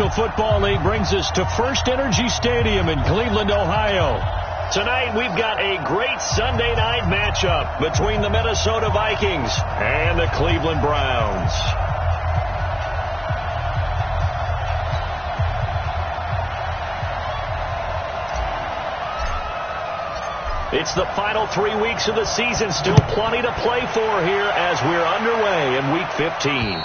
National Football League brings us to First Energy Stadium in Cleveland, Ohio. Tonight, we've got a great Sunday night matchup between the Minnesota Vikings and the Cleveland Browns. It's the final 3 weeks of the season. Still plenty to play for here as we're underway in Week 15.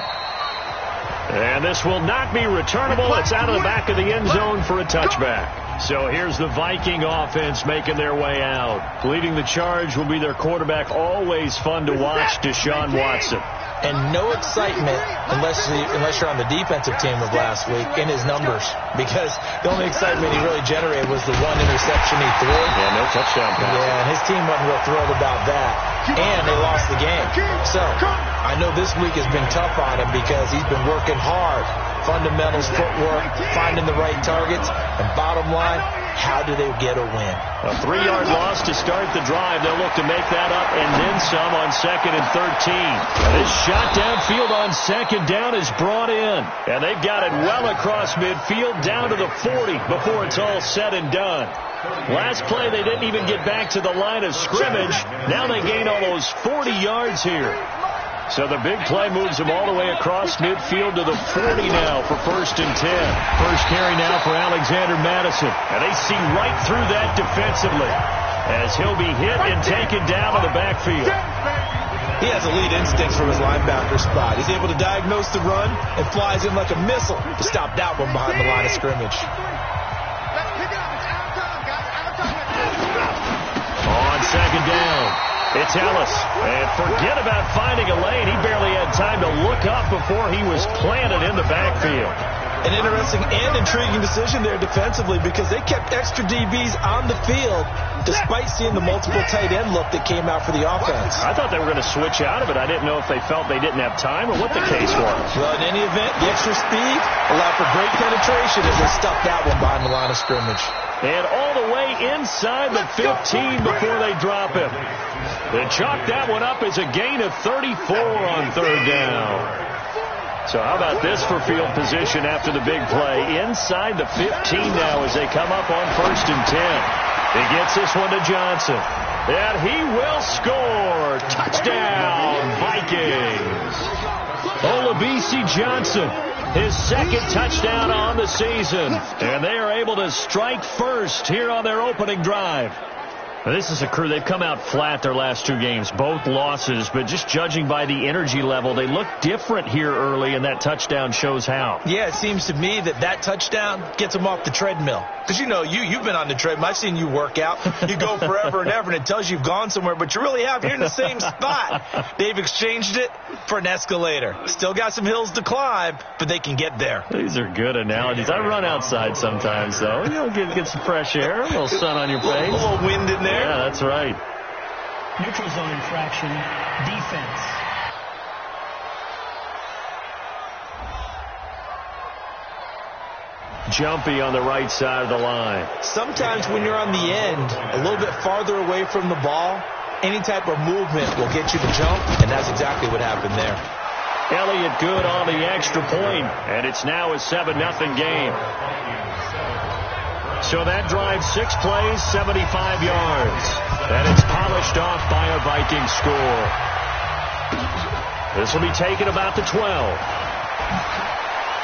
And this will not be returnable. It's out of the back of the end zone for a touchback. So here's the Viking offense making their way out. Leading the charge will be their quarterback. Always fun to watch, Deshaun Watson. And no excitement unless you're on the defensive team of last week in his numbers, because the only excitement he really generated was the one interception he threw. Yeah, no touchdown pass. Yeah, and his team wasn't real thrilled about that. And they lost the game. So I know this week has been tough on him because he's been working hard. Fundamentals, footwork, finding the right targets, and bottom line, how do they get a win? A 3-yard loss to start the drive. They'll look to make that up and then some on 2nd and 13. And this shot downfield on 2nd down is brought in. And they've got it well across midfield down to the 40 before it's all said and done. Last play, they didn't even get back to the line of scrimmage. Now they gain almost 40 yards here. So the big play moves them all the way across midfield to the 40 now for 1st and 10. First carry now for Alexander Madison. And they see right through that defensively as he'll be hit and taken down in the backfield. He has elite instincts from his linebacker spot. He's able to diagnose the run and flies in like a missile to stop that one behind the line of scrimmage. On 2nd down. It's Ellis, and forget about finding a lane. He barely had time to look up before he was planted in the backfield. An interesting and intriguing decision there defensively because they kept extra DBs on the field despite seeing the multiple tight end look that came out for the offense. I thought they were going to switch out of it. I didn't know if they felt they didn't have time or what the case was. Well, in any event, the extra speed allowed for great penetration as they stuffed that one behind the line of scrimmage. And all the way inside the 15 before they drop him. They chalk that one up as a gain of 34 on 3rd down. So how about this for field position after the big play? Inside the 15 now as they come up on 1st and 10. He gets this one to Johnson. And he will score. Touchdown, Vikings. Olabisi Johnson, his 2nd touchdown on the season. And they are able to strike first here on their opening drive. Now, this is a crew. They've come out flat their last 2 games, both losses, but just judging by the energy level, they look different here early, and that touchdown shows how. Yeah, it seems to me that touchdown gets them off the treadmill. Because, you know, you've been on the treadmill. I've seen you work out. You go forever and ever, and it tells you you've gone somewhere, but you really have. You're in the same spot. They've exchanged it for an escalator. Still got some hills to climb, but they can get there. These are good analogies. I run outside sometimes, though. You know, get some fresh air, a little sun on your face. A little wind in there. Yeah, that's right. Neutral zone infraction, defense. Jumpy on the right side of the line. Sometimes when you're on the end, a little bit farther away from the ball, any type of movement will get you to jump, and that's exactly what happened there. Elliott good on the extra point, and it's now a 7-0 game. So that drives 6 plays, 75 yards. And it's polished off by a Viking score. This will be taken about the 12.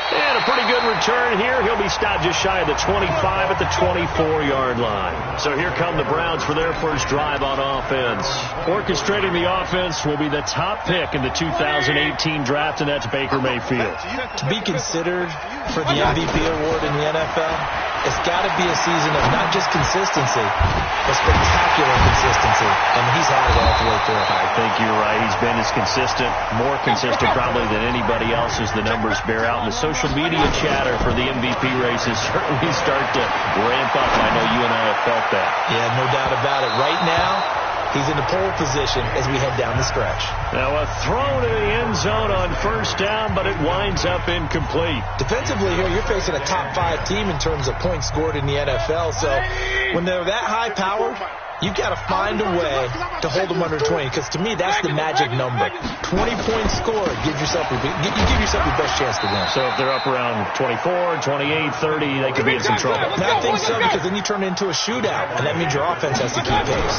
And a pretty good return here. He'll be stopped just shy of the 25 at the 24-yard line. So here come the Browns for their first drive on offense. Orchestrating the offense will be the top pick in the 2018 draft, and that's Baker Mayfield. To be considered for the MVP award in the NFL, it's got to be a season of not just consistency, but spectacular consistency. And he's had it all the way through. I think you're right. He's been as consistent, more consistent probably than anybody else as the numbers bear out. And the social media chatter for the MVP races certainly start to ramp up. I know you and I have felt that. Yeah, no doubt about it. Right now, he's in the pole position as we head down the stretch. Now a throw to the end zone on 1st down, but it winds up incomplete. Defensively here, you're facing a top 5 team in terms of points scored in the NFL. So when they're that high powered, You got to find a way to hold them under 20, because to me, that's the magic number. 20 points scored, you give yourself your best chance to win. So if they're up around 24, 28, 30, they could be in some trouble. No, I think so, because then you turn it into a shootout, and that means your offense has to keep pace.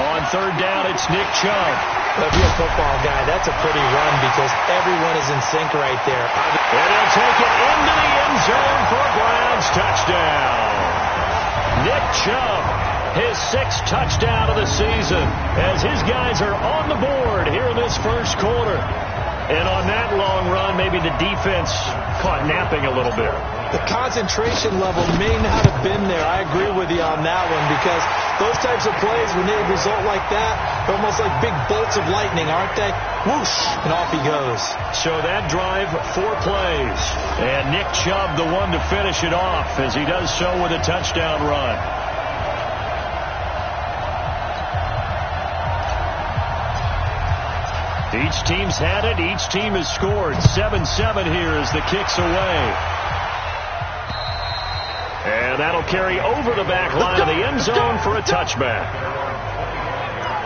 On third down, it's Nick Chubb. Well, if you're a football guy, that's a pretty run because everyone is in sync right there. And he'll take it into the end zone for a Browns touchdown. Nick Chubb, his 6th touchdown of the season, as his guys are on the board here in this first quarter. And on that long run, maybe the defense caught napping a little bit. The concentration level may not have been there. I agree with you on that one, because those types of plays, when they result like that, they're almost like big bolts of lightning, aren't they? Whoosh, and off he goes. So that drive, 4 plays. And Nick Chubb, the one to finish it off, as he does so with a touchdown run. Each team's had it. Each team has scored. 7-7 here as the kick's away. And that'll carry over the back line of the end zone for a touchback.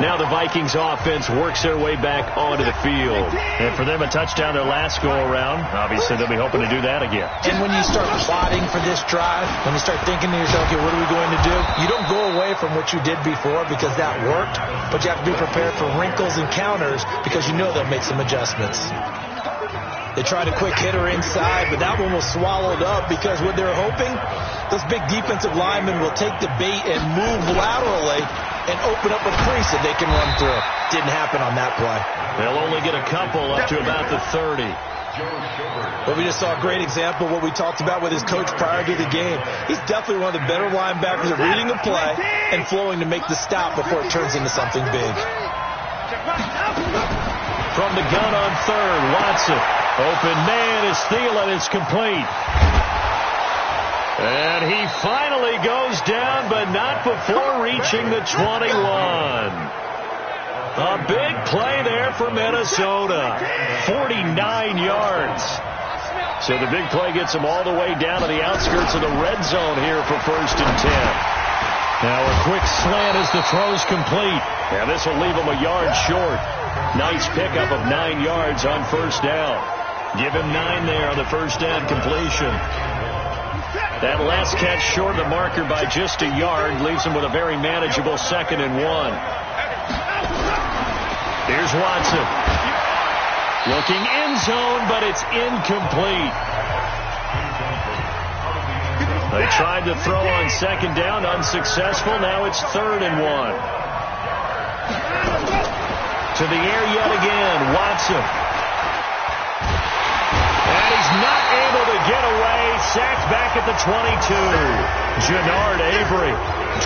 Now the Vikings offense works their way back onto the field. And for them, a touchdown their last go-around. Obviously, they'll be hoping to do that again. And when you start plotting for this drive, when you start thinking to yourself, okay, what are we going to do? You don't go away from what you did before because that worked, but you have to be prepared for wrinkles and counters because you know they'll make some adjustments. They tried a quick hitter inside, but that one was swallowed up because what they're hoping, those big defensive linemen will take the bait and move laterally and open up a crease that they can run through. Didn't happen on that play. They'll only get a couple up to about the 30. But we just saw a great example of what we talked about with his coach prior to the game. He's definitely one of the better linebackers at reading the play and flowing to make the stop before it turns into something big. From the gun on third, Watson. Open man is Thielen. It's complete. And he finally goes down, but not before reaching the 21. A big play there for Minnesota. 49 yards. So the big play gets them all the way down to the outskirts of the red zone here for 1st and 10. Now a quick slant as the throw's complete. Now this will leave him a yard short. Nice pickup of 9 yards on 1st down. Give him 9 there on the 1st down completion. That last catch short of the marker by just a yard leaves him with a very manageable 2nd and 1. Here's Watson. Looking end zone, but it's incomplete. They tried to throw on 2nd down, unsuccessful. Now it's 3rd and 1. To the air yet again, Watson. And he's not able to get away. Sacked back at the 22. Jannard Avery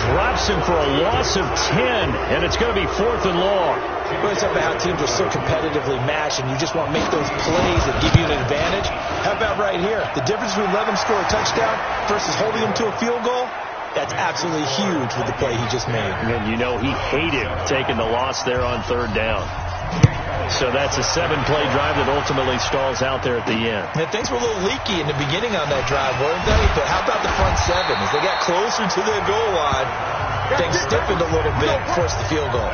drops him for a loss of 10, and it's going to be 4th and long. Well, it's about how teams are so competitively matched, and you just want to make those plays that give you an advantage. How about right here? The difference between letting him score a touchdown versus holding him to a field goal, that's absolutely huge with the play he just made. And you know he hated taking the loss there on 3rd down. So that's a 7-play drive that ultimately stalls out there at the end. And things were a little leaky in the beginning on that drive, weren't they? But how about the front 7? As they got closer to the goal line, things stiffened a little bit, forced the field goal.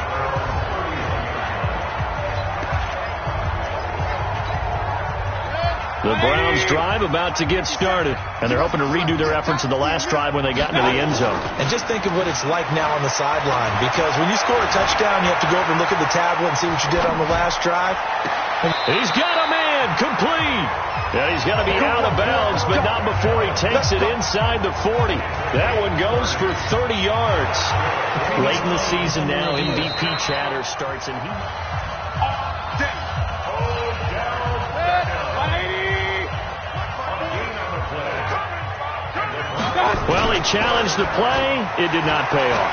The Browns drive about to get started, and they're hoping to redo their efforts in the last drive when they got into the end zone. And just think of what it's like now on the sideline, because when you score a touchdown, you have to go over and look at the tablet and see what you did on the last drive. He's got a man, complete. Yeah, he's got to be out of bounds, but not before he takes it inside the 40. That one goes for 30 yards. Late in the season now, MVP chatter starts, and he... Well, he challenged the play. It did not pay off.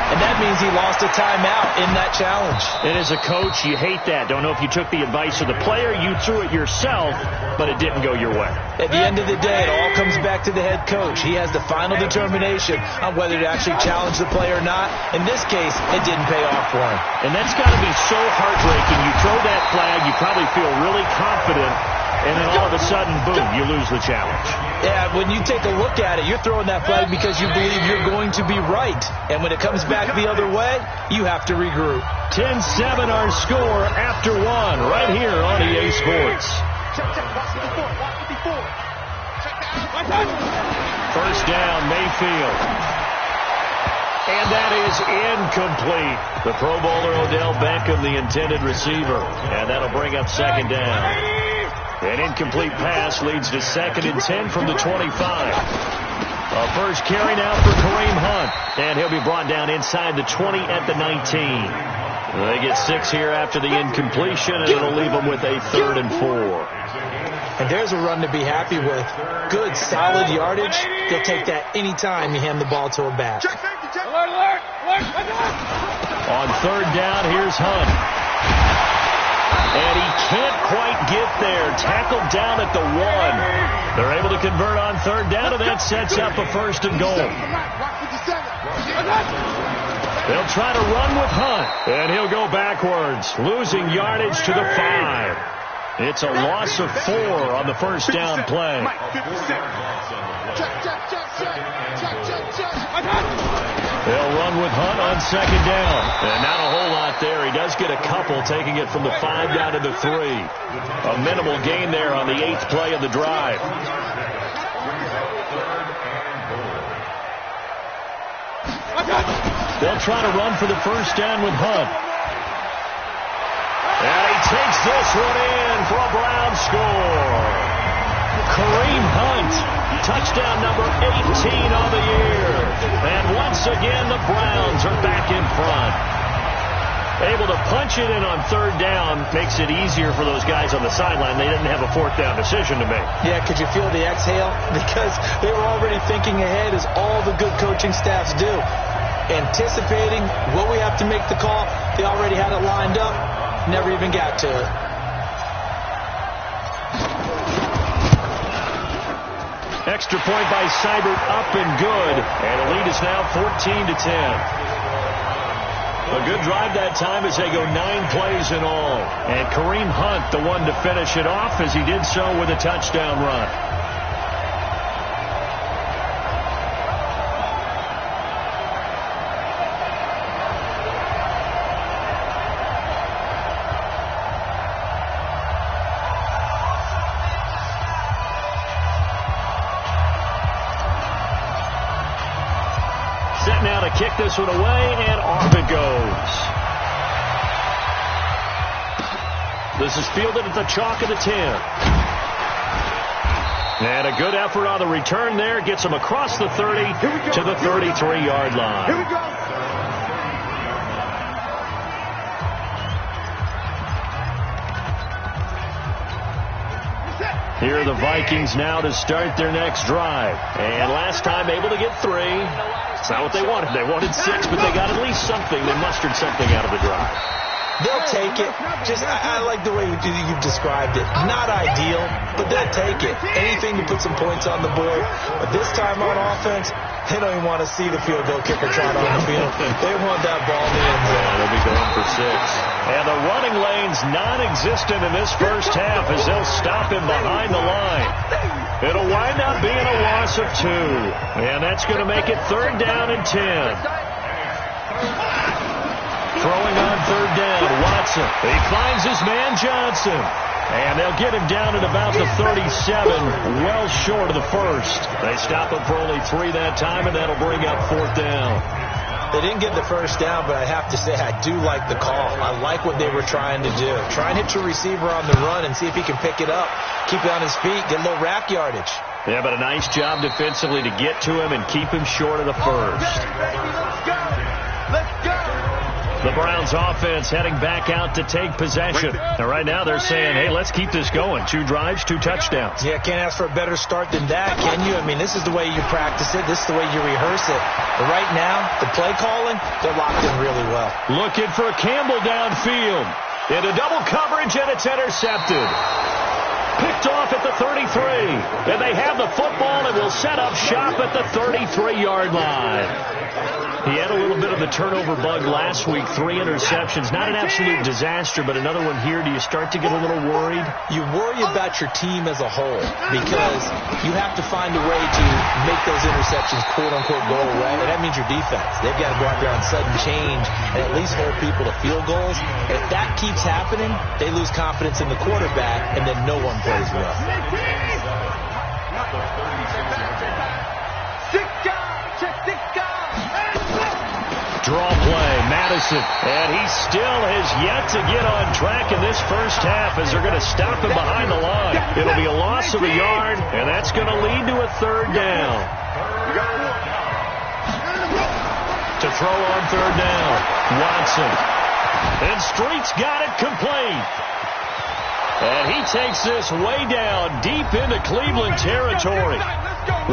And that means he lost a timeout in that challenge. And as a coach, you hate that. Don't know if you took the advice of the player. You threw it yourself, but it didn't go your way. At the end of the day, it all comes back to the head coach. He has the final determination on whether to actually challenge the play or not. In this case, it didn't pay off for him. And that's got to be so heartbreaking. You throw that flag, you probably feel really confident, and then all of a sudden, boom, you lose the challenge. Yeah, when you take a look at it, you're throwing that flag because you believe you're going to be right. And when it comes back the other way, you have to regroup. 10-7 our score after one right here on EA Sports. First down, Mayfield. And that is incomplete. The Pro Bowler Odell Beckham, the intended receiver. And that'll bring up second down. An incomplete pass leads to 2nd and 10 from the 25. A first carry now for Kareem Hunt. And he'll be brought down inside the 20 at the 19. They get 6 here after the incompletion, and it'll leave them with a 3rd and 4. And there's a run to be happy with. Good, solid yardage. They'll take that any time you hand the ball to a back. On 3rd down, here's Hunt. And he can't quite get there. Tackled down at the 1. They're able to convert on 3rd down, and that sets up a 1st and goal. They'll try to run with Hunt, and he'll go backwards, losing yardage to the 5. It's a loss of 4 on the first down play. They'll run with Hunt on 2nd down. And not a whole lot there. He does get a couple, taking it from the 5 down to the 3. A minimal gain there on the 8th play of the drive. They'll try to run for the first down with Hunt. And he takes this one in for a Brown score. Kareem Hunt, touchdown number 18 on the year. And once again, the Browns are back in front. Able to punch it in on 3rd down makes it easier for those guys on the sideline. They didn't have a 4th down decision to make. Yeah, could you feel the exhale? Because they were already thinking ahead, as all the good coaching staffs do. Anticipating what we have to make the call. They already had it lined up. Never even got to it. Extra point by Seibert, up and good. And the lead is now 14-10. A good drive that time as they go 9 plays in all. And Kareem Hunt, the one to finish it off, as he did so with a touchdown run. Set now to kick this one away, and off it goes. This is fielded at the chalk of the 10. And a good effort on the return there. Gets him across the 30 to the 33-yard line. Here we go. Here are the Vikings now to start their next drive. And last time able to get 3. It's not what they wanted. They wanted 6, but they got at least something. They mustered something out of the drive. They'll take it. Just, I like the way you've described it. Not ideal, but they'll take it. Anything to put some points on the board. But this time on offense, they don't even want to see the field goal kicker trot on the field. They want that ball in the end zone. Yeah, they'll be going for 6. And the running lane's non-existent in this first half as they'll stop him behind the line. It'll wind up being a loss of 2. And that's going to make it 3rd down and 10. Throwing on 3rd down, Watson. He finds his man Johnson. And they'll get him down at about the 37, well short of the first. They stop him for only 3 that time, and that'll bring up 4th down. They didn't get the first down, but I have to say I do like the call. I like what they were trying to do. Try and hit your receiver on the run and see if he can pick it up. Keep it on his feet, get a little rack yardage. Yeah, but a nice job defensively to get to him and keep him short of the first. Let's go. Let's go. The Browns offense heading back out to take possession. And right now they're saying, hey, let's keep this going. 2 drives, 2 touchdowns. Yeah, can't ask for a better start than that, can you? I mean, this is the way you practice it. This is the way you rehearse it. But right now, the play calling, they're locked in really well. Looking for Campbell downfield. Into double coverage, and it's intercepted. Picked off at the 33. And they have the football, and will He'll set up shop at the 33-yard line. He had a little bit of the turnover bug last week, 3 interceptions. Not an absolute disaster, but another one here. Do you start to get a little worried? You worry about your team as a whole because you have to find a way to make those interceptions, quote-unquote, go away. And that means your defense. They've got to go out there on sudden change and at least hold people to field goals. And if that keeps happening, they lose confidence in the quarterback, and then no one plays well. Draw play, Madison, and he still has yet to get on track in this first half as they're going to stop him behind the line. It'll be a loss of a yard, and that's going to lead to a third down. To throw on third down, Watson. And Street's got it complete. And he takes this way down deep into Cleveland territory.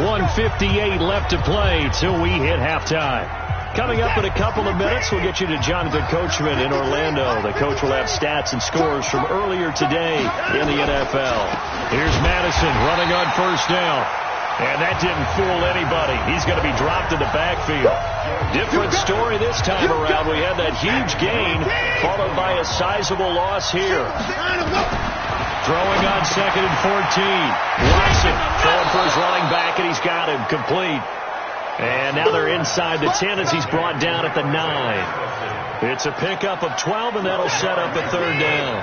1:58 left to play till we hit halftime. Coming up in a couple of minutes, we'll get you to Jonathan Coachman in Orlando. The coach will have stats and scores from earlier today in the NFL. Here's Madison running on first down. And that didn't fool anybody. He's going to be dropped in the backfield. Different story this time around. We had that huge gain followed by a sizable loss here. Throwing on 2nd and 14. Watson throwing for his running back, and he's got him complete. And now they're inside the 10 as he's brought down at the 9. It's a pickup of 12, and that'll set up a third down.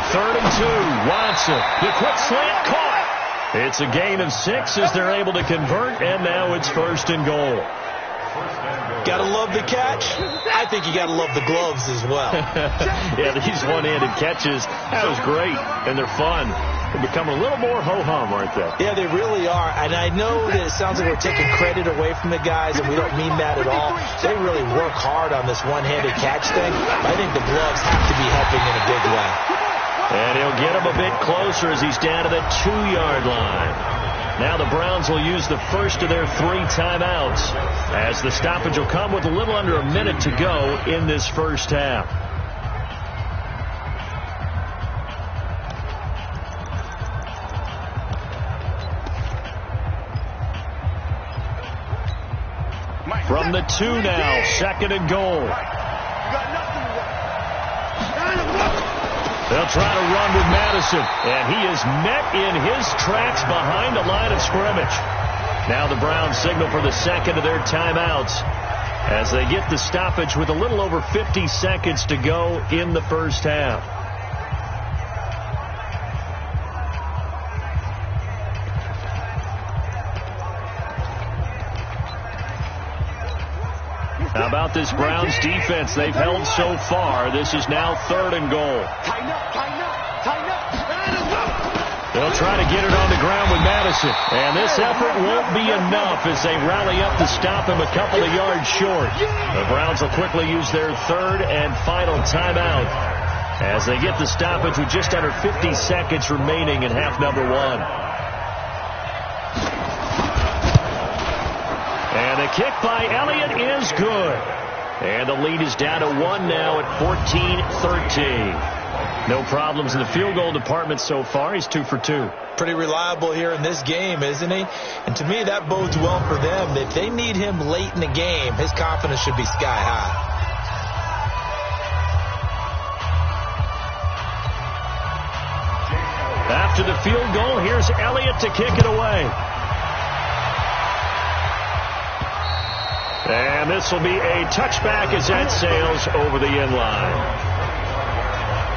3rd and 2. Watson. The quick slant caught. It's a gain of 6 as they're able to convert, and now it's 1st and goal. Got to love the catch. I think you got to love the gloves as well. Yeah, these one-handed catches, that was great, and they're fun. They become a little more ho-hum, aren't they? Yeah, they really are. And I know that it sounds like we're taking credit away from the guys, and we don't mean that at all. They really work hard on this one-handed catch thing. I think the gloves have to be helping in a big way. And he'll get him a bit closer as he's down to the 2-yard line. Now the Browns will use the first of their 3 timeouts as the stoppage will come with a little under a minute to go in this first half. From the 2 now, 2nd and goal. They'll try to run with Madison, and he is met in his tracks behind the line of scrimmage. Now the Browns signal for the 2nd of their timeouts as they get the stoppage with a little over 50 seconds to go in the first half. How about this Browns defense? They've held so far. This is now 3rd and goal. They'll try to get it on the ground with Madison. And this effort won't be enough as they rally up to stop him a couple of yards short. The Browns will quickly use their 3rd and final timeout as they get the stoppage with just under 50 seconds remaining in half number 1. And the kick by Elliott is good. And the lead is down to 1 now at 14-13. No problems in the field goal department so far. He's 2 for 2. Pretty reliable here in this game, isn't he? And to me, that bodes well for them. If they need him late in the game, his confidence should be sky high. After the field goal, here's Elliott to kick it away. And this will be a touchback as that sails over the end line.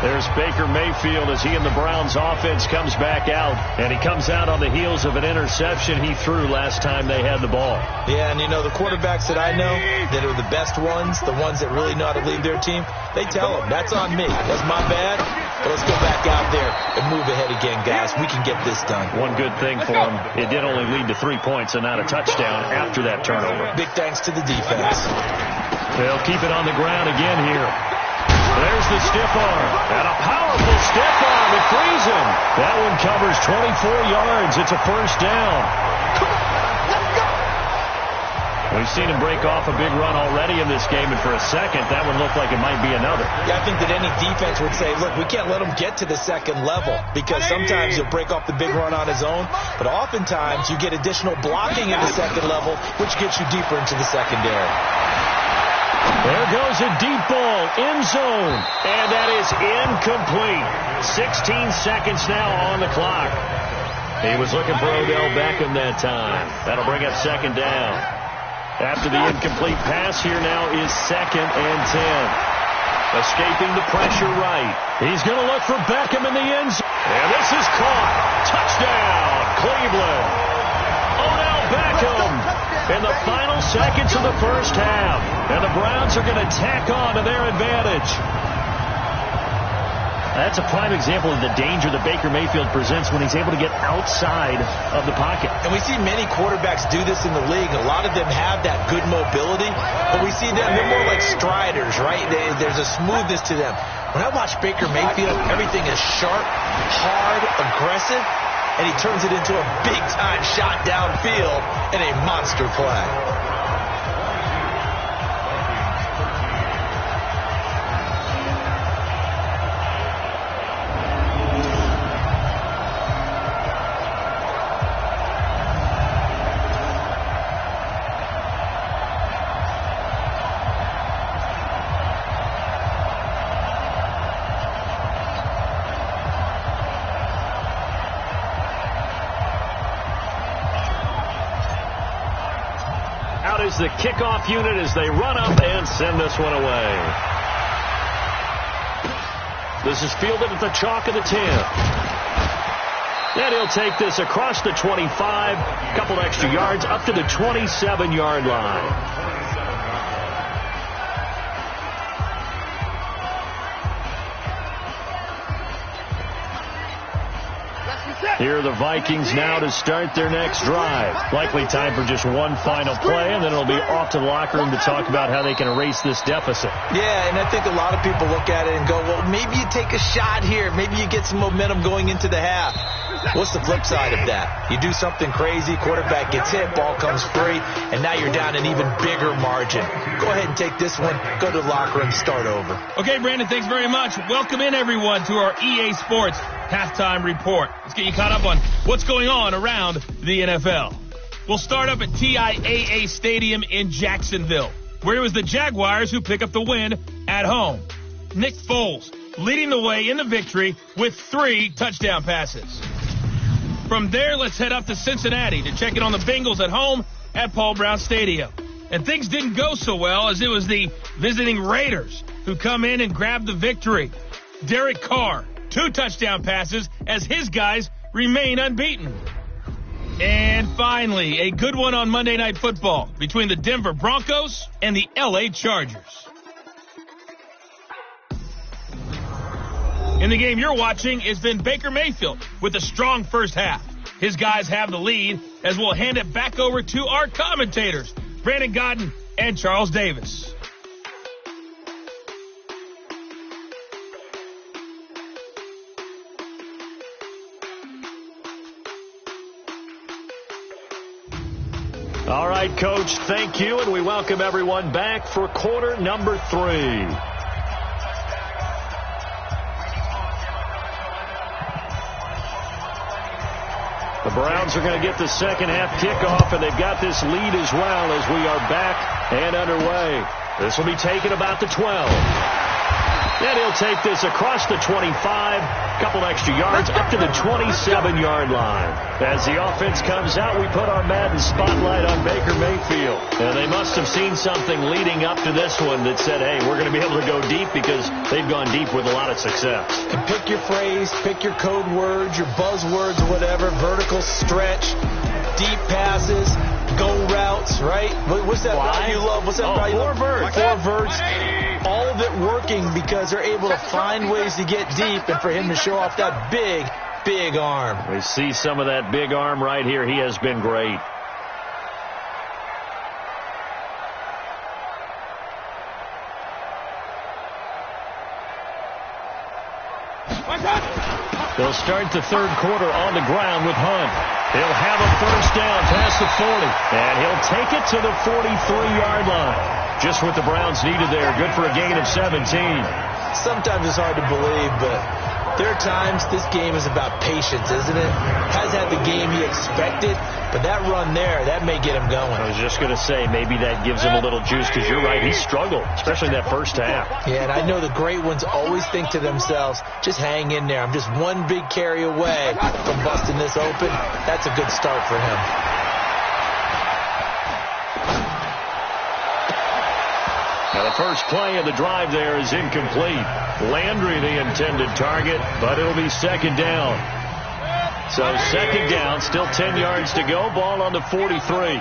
There's Baker Mayfield as he and the Browns offense comes back out. And he comes out on the heels of an interception he threw last time they had the ball. Yeah, and you know, the quarterbacks that I know that are the best ones, the ones that really know how to lead their team, they tell them, that's on me. That's my bad. But let's go back out there and move ahead again, guys. We can get this done. One good thing for them, it did only lead to 3 points and not a touchdown after that turnover. Big thanks to the defense. They'll keep it on the ground again here. There's the stiff arm. And a powerful stiff arm. It frees him. That one covers 24 yards. It's a first down. We've seen him break off a big run already in this game, and for a second, that one looked like it might be another. Yeah, I think that any defense would say, look, we can't let him get to the second level, because sometimes he'll break off the big run on his own, but oftentimes you get additional blocking in the second level, which gets you deeper into the secondary. There goes a deep ball, end zone, and that is incomplete. 16 seconds now on the clock. He was looking for Odell Beckham that time. That'll bring up second down. After the incomplete pass, here now is 2nd and 10. Escaping the pressure right. He's going to look for Beckham in the end zone. And this is caught. Touchdown, Cleveland. Odell Beckham in the final seconds of the first half. And the Browns are going to tack on to their advantage. That's a prime example of the danger that Baker Mayfield presents when he's able to get outside of the pocket. And we see many quarterbacks do this in the league. A lot of them have that good mobility, but we see them, they're more like striders, right? There's a smoothness to them. When I watch Baker Mayfield, everything is sharp, hard, aggressive, and he turns it into a big-time shot downfield in a monster play. Is the kickoff unit as they run up and send this one away. This is fielded at the chalk of the 10. And he'll take this across the 25, couple extra yards up to the 27-yard line. Here are the Vikings now to start their next drive. Likely time for just one final play, and then it'll be off to the locker room to talk about how they can erase this deficit. Yeah, and I think a lot of people look at it and go, well, maybe you take a shot here. Maybe you get some momentum going into the half. What's the flip side of that? You do something crazy, quarterback gets hit, ball comes free, and now you're down an even bigger margin. Go ahead and take this one, go to the locker room, start over. Okay, Brandon, thanks very much. Welcome in, everyone, to our EA Sports Halftime Report. Let's get you caught up on what's going on around the NFL. We'll start up at TIAA Stadium in Jacksonville, where it was the Jaguars who pick up the win at home. Nick Foles leading the way in the victory with 3 touchdown passes. From there, let's head up to Cincinnati to check in on the Bengals at home at Paul Brown Stadium. And things didn't go so well, as it was the visiting Raiders who come in and grab the victory. Derek Carr, 2 touchdown passes as his guys remain unbeaten. And finally, a good one on Monday Night Football between the Denver Broncos and the LA Chargers. In the game you're watching, it's been Baker Mayfield with a strong first half. His guys have the lead, as we'll hand it back over to our commentators, Brandon Godden and Charles Davis. All right, Coach, thank you, and we welcome everyone back for quarter number 3. The Browns are going to get the second half kickoff, and they've got this lead as well as we are back and underway. This will be taken about the 12. And he'll take this across the 25, couple extra yards up to the 27-yard line. As the offense comes out, we put our Madden spotlight on Baker Mayfield. And they must have seen something leading up to this one that said, hey, we're going to be able to go deep, because they've gone deep with a lot of success. And pick your phrase, pick your code words, your buzzwords, whatever, vertical stretch, deep passes, go routes, right? What's that route you love? What's that route you love? 4 verts. 4 verts. All of it working because they're able to find ways to get deep, and for him to show off that big, big arm. We see some of that big arm right here. He has been great. They'll start the third quarter on the ground with Hunt. He'll have a first down past the 40, and he'll take it to the 43-yard line. Just what the Browns needed there. Good for a gain of 17. Sometimes it's hard to believe, but there are times this game is about patience, isn't it? Has had the game he expected, but that run there, that may get him going. I was just going to say, maybe that gives him a little juice, because you're right, he struggled, especially in that first half. Yeah, and I know the great ones always think to themselves, just hang in there. I'm just one big carry away from busting this open. That's a good start for him. Now the first play of the drive there is incomplete. Landry the intended target, but it'll be second down. So second down, still 10 yards to go. Ball on the 43.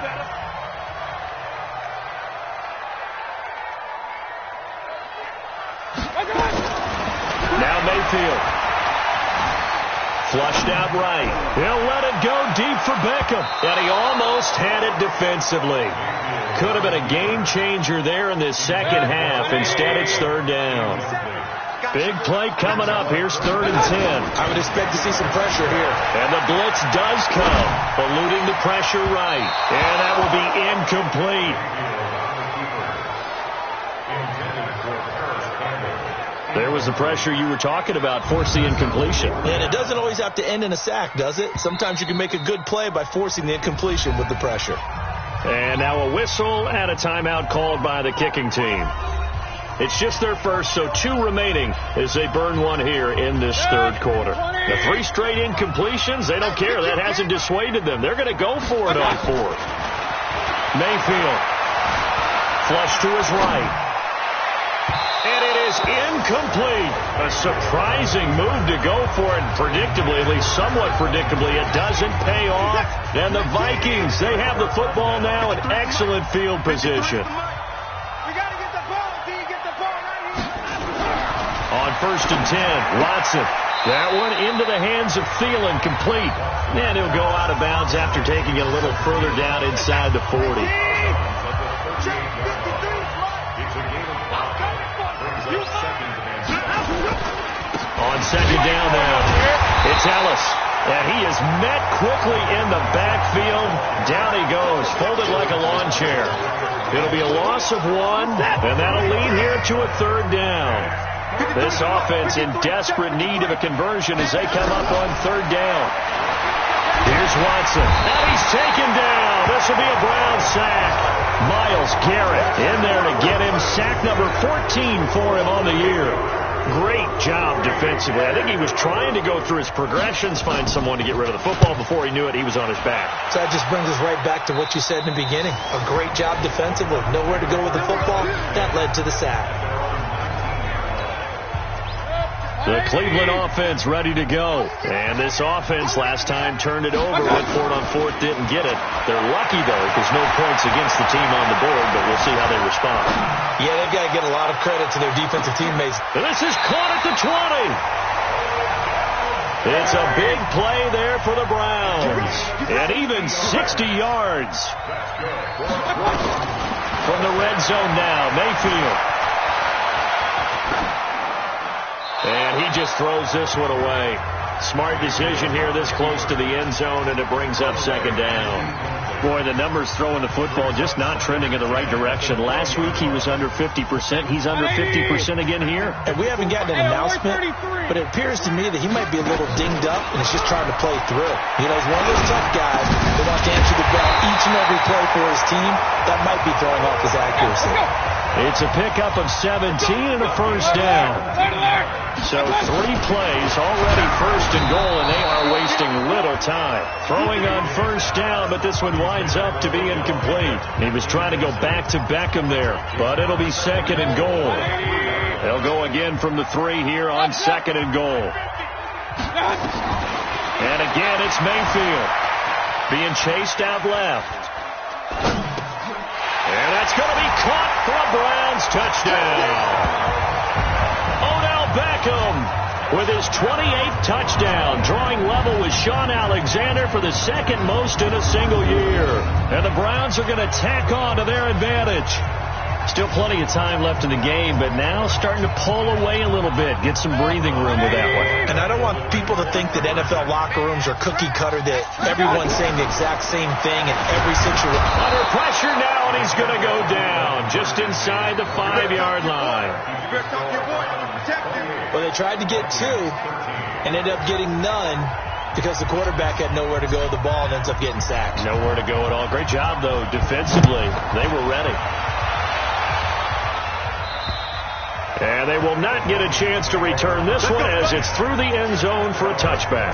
Now Mayfield. Flushed out right. He'll let it go deep for Beckham. And he almost had it defensively. Could have been a game changer there in this second half. Instead, it's third down. Big play coming up. Here's 3rd and 10. I would expect to see some pressure here. And the blitz does come, eluding the pressure right. And that will be incomplete. There was the pressure you were talking about, force the incompletion. And it doesn't always have to end in a sack, does it? Sometimes you can make a good play by forcing the incompletion with the pressure. And now a whistle and a timeout called by the kicking team. It's just their first, so 2 remaining as they burn one here in this third quarter. The 3 straight incompletions, they don't care. That hasn't dissuaded them. They're going to go for it on 4th. Mayfield. Flush to his right. And it is incomplete. A surprising move to go for it. Predictably, at least somewhat predictably, it doesn't pay off. And the Vikings, they have the football now in excellent field position. On 1st and 10, Watson. That one into the hands of Thielen, complete. And he'll go out of bounds after taking it a little further down inside the 40. On second down now, it's Ellis. And he is met quickly in the backfield. Down he goes, folded like a lawn chair. It'll be a loss of 1, and that'll lead here to a 3rd down. This offense in desperate need of a conversion as they come up on 3rd down. Here's Watson. And he's taken down. This will be a Brown sack. Myles Garrett in there to get him. Sack number 14 for him on the year. Great job defensively. I think he was trying to go through his progressions, find someone to get rid of the football. Before he knew it, he was on his back. So that just brings us right back to what you said in the beginning. A great job defensively. Nowhere to go with the football. That led to the sack. The Cleveland offense ready to go. And this offense last time turned it over. Went for it on 4th, didn't get it. They're lucky, though, because no points against the team on the board, but we'll see how they respond. Yeah, they've got to get a lot of credit to their defensive teammates. And this is caught at the 20. It's a big play there for the Browns. And even 60 yards. From the red zone now, Mayfield. And he just throws this one away. Smart decision here this close to the end zone, and it brings up second down. Boy, the numbers throwing the football just not trending in the right direction. Last week he was under 50%. He's under 50% again here. And we haven't gotten an announcement, but it appears to me that he might be a little dinged up and is just trying to play through. You know, he's one of those tough guys that wants to answer the bell each and every play for his team. That might be throwing off his accuracy. It's a pickup of 17 and a first down. So 3 plays, already 1st and goal, and they are wasting little time. Throwing on 1st down, but this one winds up to be incomplete. He was trying to go back to Beckham there, but it'll be 2nd and goal. They'll go again from the 3 here on 2nd and goal. And again, it's Mayfield being chased out left. And that's going to be caught for a Browns touchdown. Odell Beckham with his 28th touchdown, drawing level with Sean Alexander for the 2nd most in a single year. And the Browns are going to tack on to their advantage. Still plenty of time left in the game, but now starting to pull away a little bit. Get some breathing room with that one. And I don't want people to think that NFL locker rooms are cookie cutter, that everyone's saying the exact same thing in every situation. Under pressure now, and he's going to go down just inside the 5-yard line. Well, they tried to get 2 and ended up getting none because the quarterback had nowhere to go with the ball and ends up getting sacked. Nowhere to go at all. Great job, though, defensively. They were ready. And they will not get a chance to return this one as it's through the end zone for a touchback.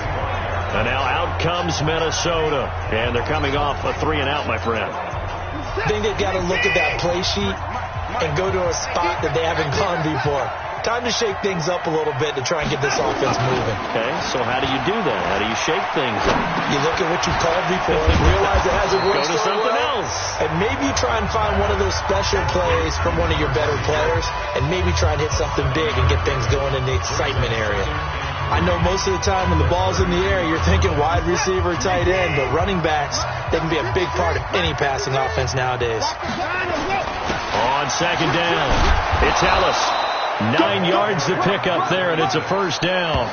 And now out comes Minnesota. And they're coming off a 3-and-out, my friend. I think they've got to look at that play sheet and go to a spot that they haven't gone before. Time to shake things up a little bit to try and get this offense moving. Okay, so how do you do that? How do you shake things up? You look at what you called before, realize it hasn't worked. Go to something else. And maybe you try and find one of those special plays from one of your better players, and maybe try and hit something big and get things going in the excitement area. I know most of the time when the ball's in the air, you're thinking wide receiver, tight end, but running backs, they can be a big part of any passing offense nowadays. On second down, it's Ellis. 9 yards to pick up there, and it's a first down.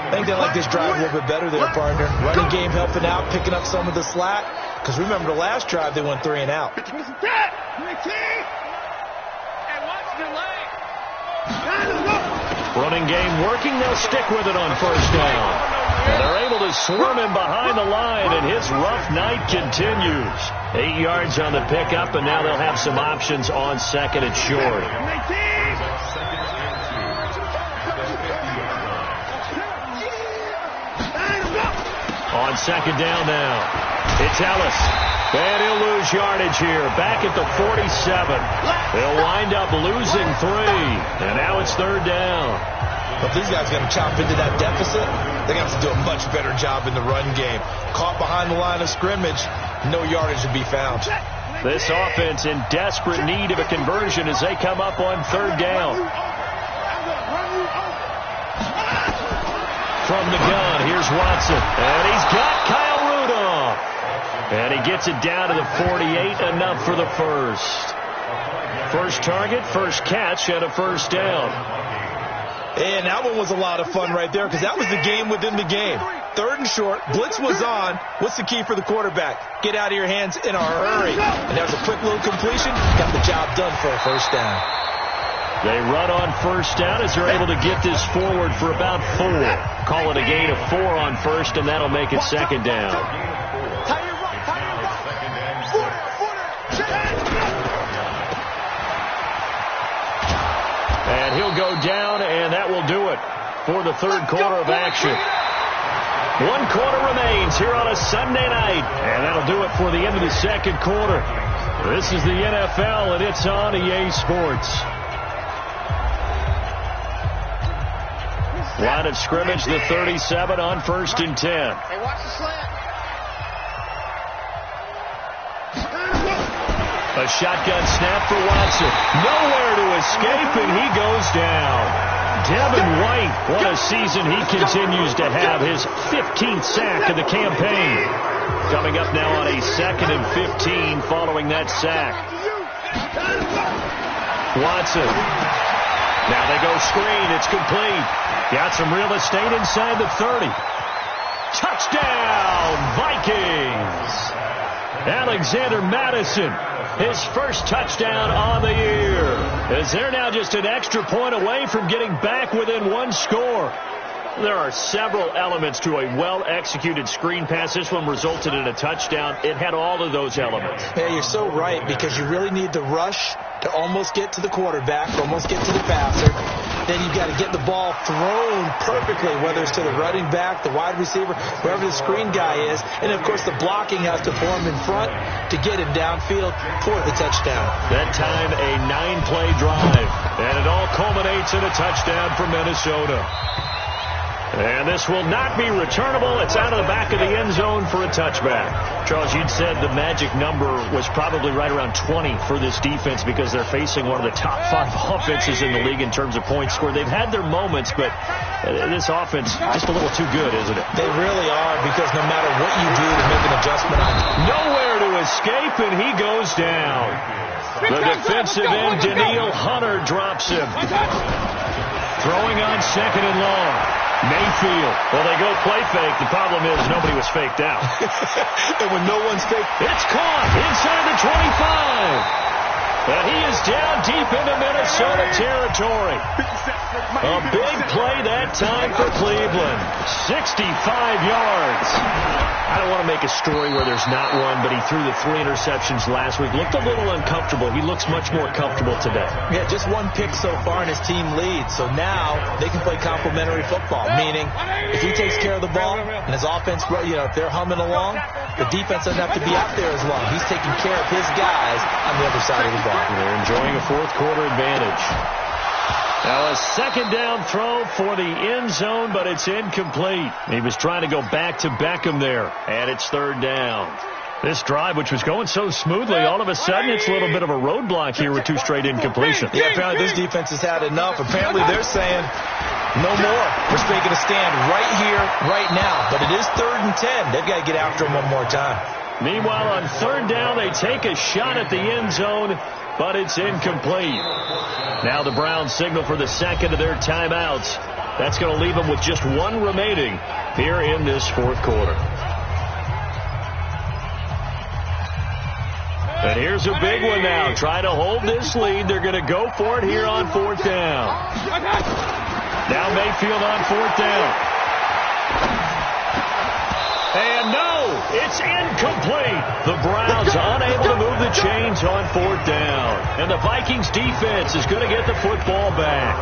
I think they like this drive a little bit better there, partner. Running game helping out, picking up some of the slack. Because remember the last drive, they went 3-and-out. Running game working. They'll stick with it on first down. And they're able to swarm him behind the line, and his rough night continues. 8 yards on the pickup, and now they'll have some options on second and short. On second down now, it's Ellis. And he'll lose yardage here. Back at the 47. They'll wind up losing 3. And now it's third down. If these guys are going to chop into that deficit, they're going to have to do a much better job in the run game. Caught behind the line of scrimmage, no yardage to be found. This offense in desperate need of a conversion as they come up on third down. From the gun, here's Watson. And he's got Kyle Rudolph. And he gets it down to the 48, enough for the first. First target, first catch, and a first down. And that one was a lot of fun right there because that was the game within the game. Third and short, blitz was on. What's the key for the quarterback? Get out of your hands in a hurry. And that was a quick little completion. Got the job done for a first down. They run on first down as they're able to get this forward for about 4. Call it a gain of 4 on first, and that'll make it second down. And he'll go down, and that will do it for the third quarter of action. 1 quarter remains here on a Sunday night, and that'll do it for the end of the second quarter. This is the NFL, and it's on EA Sports. Line of scrimmage, the 37 on first and 10. Hey, watch the slant. A shotgun snap for Watson. Nowhere to escape, and he goes down. Devin White, what a season he continues to have. His 15th sack of the campaign. Coming up now on a 2nd and 15 following that sack. Watson. Now they go screen. It's complete. Got some real estate inside the 30. Touchdown, Vikings. Alexander Madison, his first touchdown on the year. As they're now just an extra point away from getting back within 1 score. There are several elements to a well-executed screen pass. This one resulted in a touchdown. It had all of those elements. Yeah, you're so right, because you really need the rush to almost get to the quarterback, almost get to the passer. Then you've got to get the ball thrown perfectly, whether it's to the running back, the wide receiver, wherever the screen guy is. And, of course, the blocking has to form in front to get him downfield for the touchdown. That time, a 9-play drive. And it all culminates in a touchdown for Minnesota. And this will not be returnable. It's out of the back of the end zone for a touchback. Charles, you'd said the magic number was probably right around 20 for this defense because they're facing one of the top 5 offenses in the league in terms of points scored. They've had their moments, but this offense just a little too good, isn't it? They really are, because no matter what you do to make an adjustment on nowhere to escape, and he goes down. The defensive end, Daniil Hunter, drops him. Throwing on second and long. Mayfield. Well, they go play fake. The problem is nobody was faked out. And when no one's faked, it's caught inside the 25. And he is down deep into Minnesota territory. A big play that time for Cleveland. 65 yards. I don't want to make a story where there's not one, but he threw the 3 interceptions last week. Looked a little uncomfortable. He looks much more comfortable today. Yeah, just 1 pick so far, and his team leads. So now they can play complementary football, meaning if he takes care of the ball and his offense, if they're humming along, the defense doesn't have to be out there as long. He's taking care of his guys on the other side of the ball. They're enjoying a fourth quarter advantage. Now a second down throw for the end zone, but it's incomplete. He was trying to go back to Beckham there, and it's third down. This drive, which was going so smoothly, all of a sudden it's a little bit of a roadblock here with 2 straight incompletions. Yeah, apparently this defense has had enough. Apparently they're saying, no more. We're making a stand right here, right now. But it is 3rd and 10. They've got to get after him one more time. Meanwhile, on third down, they take a shot at the end zone, but it's incomplete. Now the Browns signal for the second of their timeouts. That's going to leave them with just 1 remaining here in this fourth quarter. And here's a big one now. Try to hold this lead. They're going to go for it here on 4th down. Now Mayfield on 4th down. And no, it's incomplete. The Browns unable to move the chains on 4th down. And the Vikings defense is going to get the football back.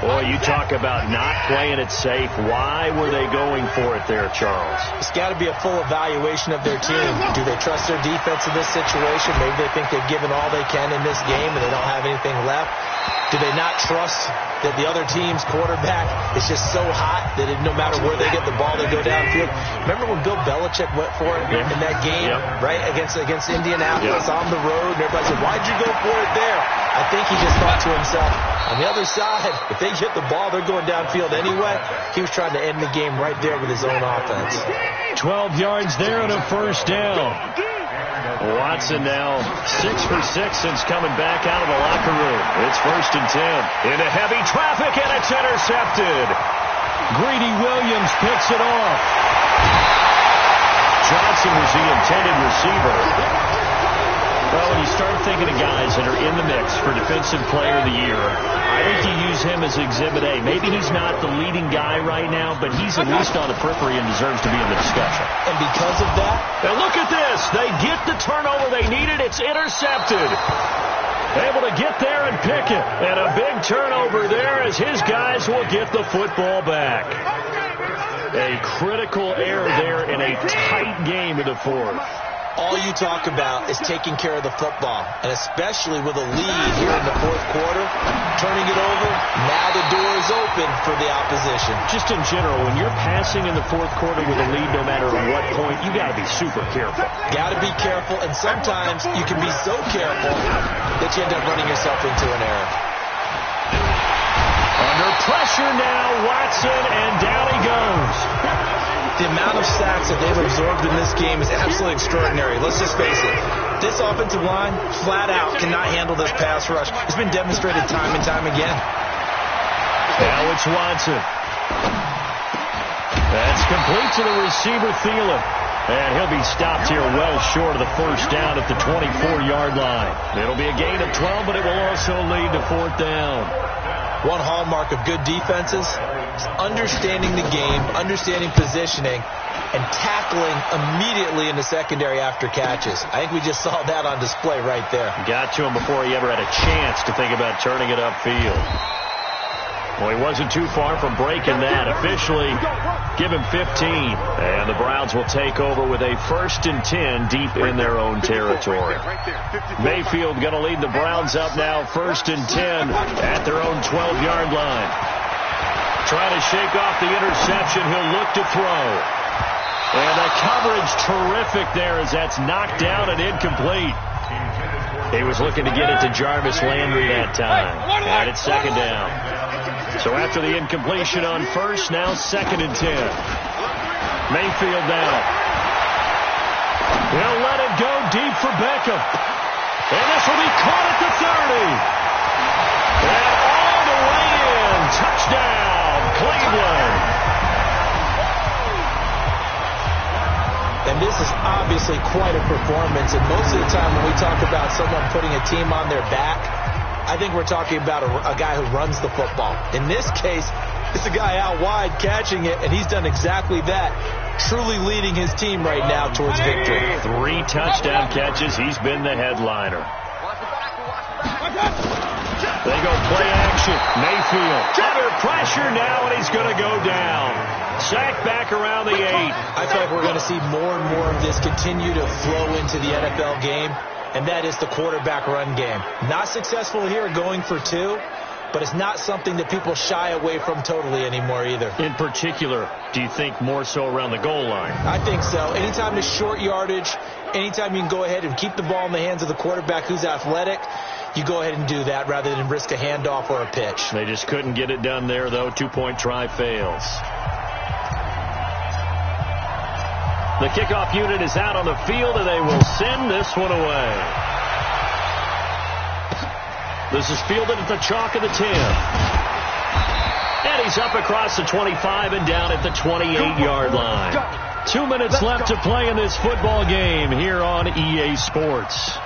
Boy, you talk about not playing it safe. Why were they going for it there, Charles? It's got to be a full evaluation of their team. Do they trust their defense in this situation? Maybe they think they've given all they can in this game and they don't have anything left. Do they not trust that the other team's quarterback is just so hot that no matter where they get the ball, they go downfield? Remember when Bill Belichick went for it in that game, right, against Indianapolis on the road? And everybody said, why'd you go for it there? I think he just thought to himself, on the other side, if they get the ball, they're going downfield anyway. He was trying to end the game right there with his own offense. 12 yards there and a first down. Watson now 6 for 6 since coming back out of the locker room. It's 1st and 10. Into heavy traffic, and it's intercepted. Greedy Williams picks it off. Johnson was the intended receiver. Well, when you start thinking of guys that are in the mix for Defensive Player of the Year, I think you use him as Exhibit A. Maybe he's not the leading guy right now, but he's at least on the periphery and deserves to be in the discussion. And because of that, now look at this. They get the turnover they needed. It's intercepted. Able to get there and pick it. And a big turnover there as his guys will get the football back. A critical error there in a tight game in the fourth. All you talk about is taking care of the football, and especially with a lead here in the fourth quarter, turning it over, now the door is open for the opposition. Just in general, when you're passing in the fourth quarter with a lead, no matter what point, you got to be super careful. Got to be careful, and sometimes you can be so careful that you end up running yourself into an error. Under pressure now, Watson, and down he goes. The amount of sacks that they've absorbed in this game is absolutely extraordinary. Let's just face it. This offensive line, flat out, cannot handle this pass rush. It's been demonstrated time and time again. Now it's Watson. That's complete to the receiver, Thielen. And he'll be stopped here well short of the first down at the 24-yard line. It'll be a gain of 12, but it will also lead to 4th down. One hallmark of good defenses is understanding the game, understanding positioning, and tackling immediately in the secondary after catches. I think we just saw that on display right there. Got to him before he ever had a chance to think about turning it upfield. Well, he wasn't too far from breaking that. Officially, give him 15. And the Browns will take over with a 1st and 10 deep in their own territory. Mayfield going to lead the Browns up now, 1st and 10 at their own 12-yard line. trying to shake off the interception. He'll look to throw. And the coverage terrific there as that's knocked down and incomplete. He was looking to get it to Jarvis Landry that time. And it's second down. So after the incompletion on first, now 2nd and 10. Mayfield now. He'll let it go deep for Beckham. And this will be caught at the 30. And all the way in. Touchdown, Cleveland. And this is obviously quite a performance. And most of the time when we talk about someone putting a team on their back, I think we're talking about a guy who runs the football. In this case, it's a guy out wide catching it, and he's done exactly that, truly leading his team right now towards victory. 3 touchdown catches. He's been the headliner. They go play action. Mayfield under pressure now, and he's going to go down. Sacked back around the 8. I feel like we're going to see more and more of this continue to flow into the NFL game, and that is the quarterback run game. Not successful here going for 2, but it's not something that people shy away from totally anymore either. In particular, do you think more so around the goal line? I think so. Anytime it's short yardage, anytime you can go ahead and keep the ball in the hands of the quarterback who's athletic, you go ahead and do that rather than risk a handoff or a pitch. They just couldn't get it done there, though. 2-point try fails. The kickoff unit is out on the field, and they will send this one away. This is fielded at the chalk of the 10. And he's up across the 25 and down at the 28-yard line. 2 minutes left to play in this football game here on EA Sports.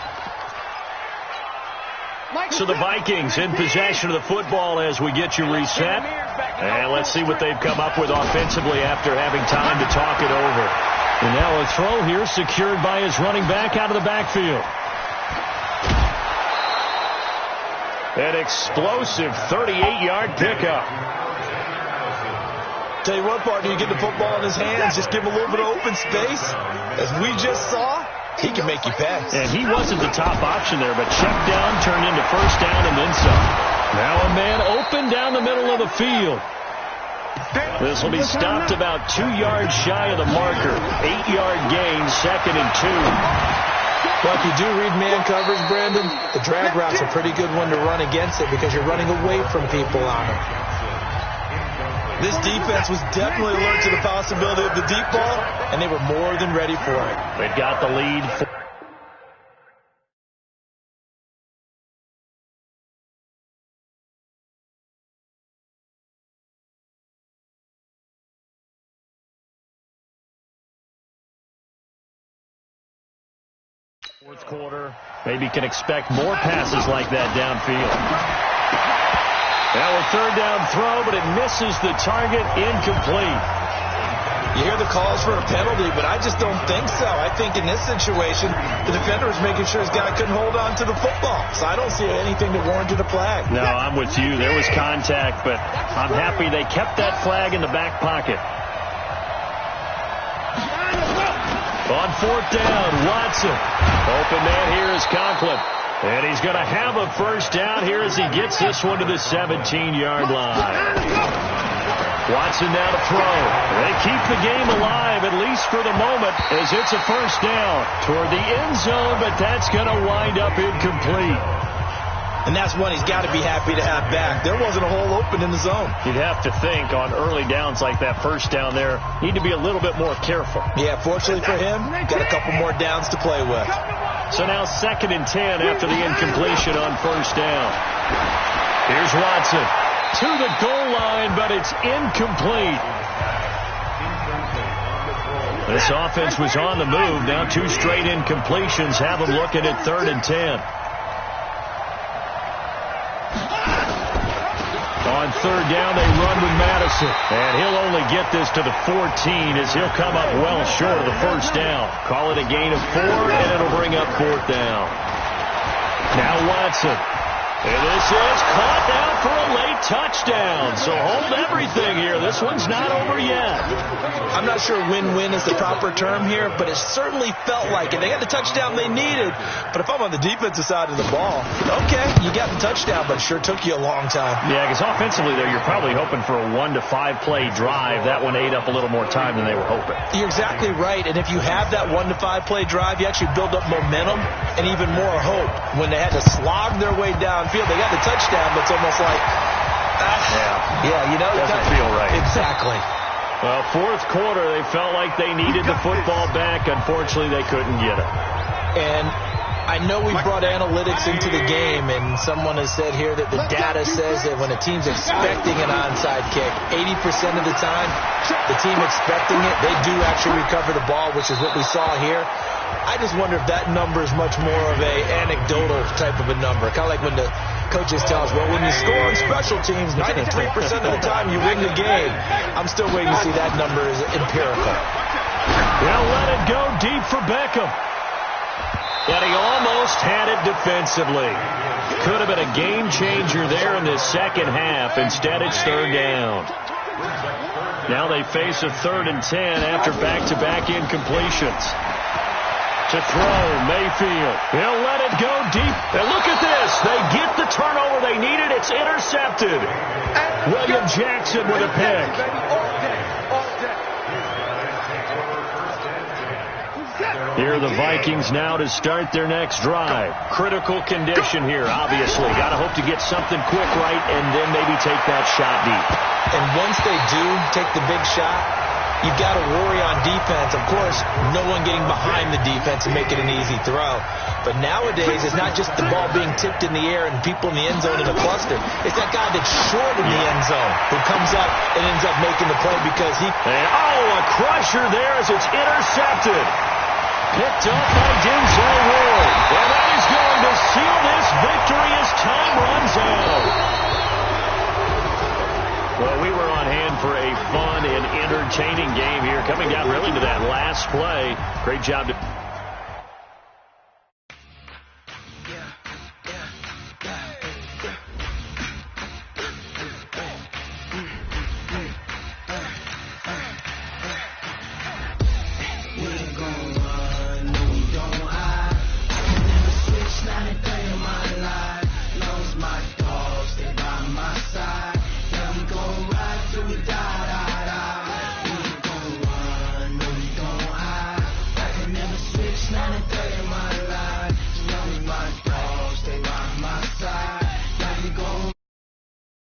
So the Vikings in possession of the football as we get you reset. And let's see what they've come up with offensively after having time to talk it over. And now a throw here secured by his running back out of the backfield. An explosive 38-yard pickup. Tell you what, partner, you get the football in his hands, just give him a little bit of open space. As we just saw, he can make you pass. And he wasn't the top option there, but checked down, turned into first down, and then some. Now a man open down the middle of the field. This will be stopped about 2 yards shy of the marker. 8-yard gain, 2nd and 2. Well, if you do read man coverage, Brandon, the drag route's a pretty good one to run against it because you're running away from people on it. This defense was definitely alert to the possibility of the deep ball, and they were more than ready for it. They've got the lead. Fourth quarter, maybe can expect more passes like that downfield. Now a third down throw, but it misses the target, incomplete. You hear the calls for a penalty, but I just don't think so. I think in this situation, the defender was making sure his guy couldn't hold on to the football. So I don't see anything that warranted a flag. No, I'm with you. There was contact, but I'm happy they kept that flag in the back pocket. On fourth down, Watson. Open man here is Conklin. And he's going to have a first down here as he gets this one to the 17-yard line. Watson now to throw. They keep the game alive, at least for the moment, as it's a first down toward the end zone, but that's going to wind up incomplete. And that's one he's got to be happy to have back. There wasn't a hole open in the zone. You'd have to think on early downs like that first down there, need to be a little bit more careful. Yeah, fortunately for him, got a couple more downs to play with. So now 2nd and 10 after the incompletion on first down. Here's Watson to the goal line, but it's incomplete. This offense was on the move. Now 2 straight incompletions have them looking at 3rd and 10. On third down, they run with Madison. And he'll only get this to the 14 as he'll come up well short of the first down. Call it a gain of 4, and it'll bring up 4th down. Now Watson And this is caught down for a late touchdown. So hold everything here. This one's not over yet. I'm not sure win-win is the proper term here, but it certainly felt like it. They got the touchdown they needed. But if I'm on the defensive side of the ball, okay, you got the touchdown, but it sure took you a long time. Yeah, because offensively, though, you're probably hoping for a 1 to 5 play drive. That one ate up a little more time than they were hoping. You're exactly right. And if you have that 1 to 5 play drive, you actually build up momentum and even more hope. When they had to slog their way downfield, they got the touchdown, but it's almost like, you know, doesn't feel right. Exactly. Well, fourth quarter, they felt like they needed the football back. Unfortunately, they couldn't get it. And I know we brought analytics into the game, and someone has said here that the data says that when a team's expecting an onside kick, 80% of the time, the team expecting it, they do actually recover the ball, which is what we saw here. I just wonder if that number is much more of a anecdotal type of a number. Kind of like when the coaches tell us, well, when you score on special teams, 93% of the time you win the game. I'm still waiting to see that number is empirical. They'll let it go deep for Beckham. And he almost had it defensively. Could have been a game changer there in this second half. Instead, it's third down. Now they face a 3rd and 10 after back-to-back incompletions. To throw, Mayfield. He'll let it go deep. And look at this. They get the turnover they needed. It's intercepted. William Jackson with a pick. Here are the Vikings now to start their next drive. Critical condition here, obviously. Got to hope to get something quick right and then maybe take that shot deep. And once they do take the big shot, you've got to worry on defense. Of course, no one getting behind the defense and make it an easy throw. But nowadays, it's not just the ball being tipped in the air and people in the end zone in a cluster. It's that guy that's short in the end zone who comes up and ends up making the play because he... And, a crusher there as it's intercepted. Picked up by Denzel Ward. And that is going to seal this victory as time runs out. Well, we were on hand for a fun and entertaining game here. Coming down really to that last play. Great job to...